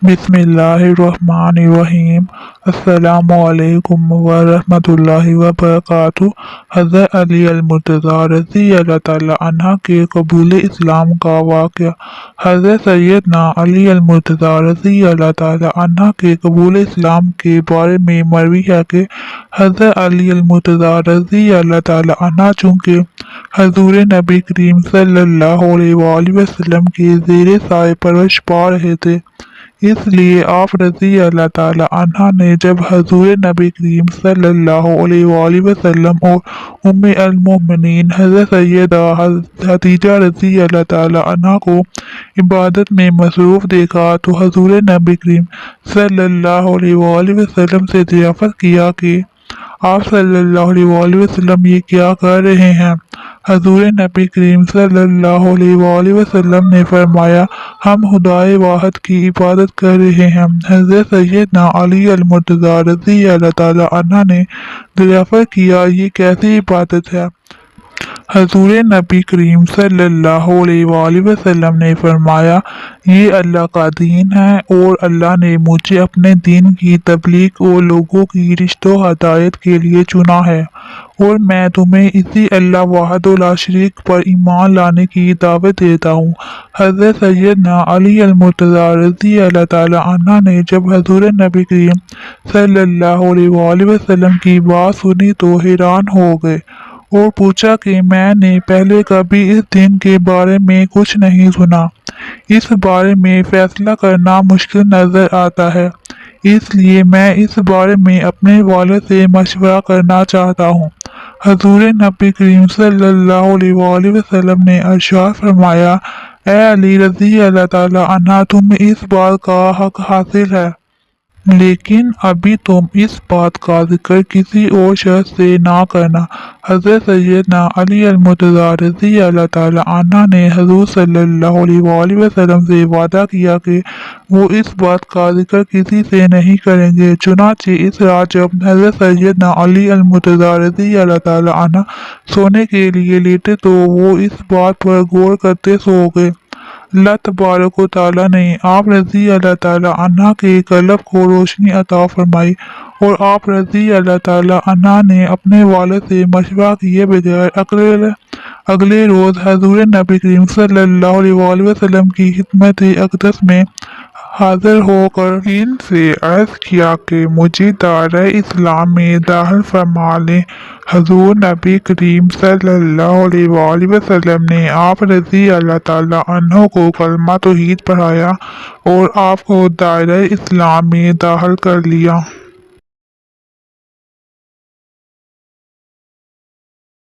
बिस्मिल्लाहिर्रहमानिर्रहीम। अस्सलामुअलैकुम वरहमतुल्लाहि वबरकातुहू। हज़रत अली अल-मुर्तज़ा रज़ी अल्लाह ताला अन्हा के कबूल इस्लाम का वाक़या। हज़रत सैयदना अली अल-मुर्तज़ा रज़ी अल्लाह ताला अन्हा के कबूल इस्लाम के बारे में मरवी है कि हज़रत अली अल-मुर्तज़ा रज़ी अल्लाह ताला अन्हा चूँकि हज़ूर नबी करीम सल्लल्लाहु अलैहि वसल्लम के ज़ेरे साए परवरिश पा रहे थे, इसलिए आप रज़ी अल्लाह ताला अन्हा ने जब हज़ूर नबी करीम सल्लल्लाहु अलैहि वसल्लम और उम्मे अल मोमिनीन हज़रत सैयदा खदीजा रज़ी अल्लाह ताला अन्हा को इबादत में मसरूफ़ देखा तो हज़ूर नबी करीम सल्लल्लाहु अलैहि वसल्लम से दरियाफ़त किया कि आप सल्लल्लाहु अलैहि वसल्लम ये क्या कर रहे हैं। हज़ूर नबी करीम सल्लल्लाहु अलैहि वसल्लम ने फरमाया, हम खुदाए वाहिद की इबादत कर रहे हैं। हज़रत सैयदना अली अल-मुर्तज़ा रज़ी अल्लाह ताला अन्हा ने दरियाफ़त किया, ये कैसी इबादत है। हज़ूर नबी करीम सल्लल्लाहु अलैहि वसल्लम ने फरमाया, ये अल्लाह का दीन है और अल्लाह ने मुझे अपने दीन की तबलीग और लोगों की रिश्तों हदायत के लिए चुना है और मैं तुम्हें इसी अल्लाह वाहिद ला शरीक पर ईमान लाने की दावत देता हूँ। हज़रत सैयदना अली अल-मुर्तज़ा रज़ी अल्लाह ताला अन्हा ने जब हज़ूर नबी करीम सल्लल्लाहु अलैहि वसल्लम की बात सुनी तो हैरान हो गए और पूछा कि मैंने पहले कभी इस दिन के बारे में कुछ नहीं सुना। इस बारे में फैसला करना मुश्किल नज़र आता है, इसलिए मैं इस बारे में अपने वालिद से मशवरा करना चाहता हूँ। हज़ूर नबी करीम सल्लल्लाहु अलैहि वसल्लम ने इरशाद फरमाया, ए अली रज़ी अल्लाह ताला अन्हा, तुम्हें इस बात का हक हासिल है, लेकिन अभी तुम इस बात का जिक्र किसी और शख्स से ना करना। हज़रत सैयदना अली अल-मुर्तज़ा रज़ी अल्लाह ताला अन्हा ने हज़ूर सल्लल्लाहु अलैहि वसल्लम से वादा किया कि वो इस बात का जिक्र किसी से नहीं करेंगे। चुनांचे इस रात जब हज़रत सैयदना अली अल-मुर्तज़ा रज़ी अल्लाह ताला अन्हा सोने के लिए लेटे तो वो इस बात पर गौर करते सो गए। अल्लाह तबारक व तआला ने आप रज़ी अल्लाह ताला अन्हा के क़ल्ब को रोशनी अता फरमाई और आप रज़ी अल्लाह ताला अन्हा ने अपने वालिद से मशवरा किए बगैर अगले रोज़ हज़ूर नबी करीम सल्लल्लाहु अलैहि वसल्लम की खिदमत अक़दस में हाजिर होकर इनसे अर्ज़ किया कि मुझे दायरा इस्लाम में दाखिल फरमा लें। हज़ूर नबी करीम सल्लल्लाहु अलैहि वसल्लम ने आप रज़ी अल्लाह ताला अन्हो को कलमा तौहीद पढ़ाया और आपको दायरा इस्लाम में दाखिल कर लिया।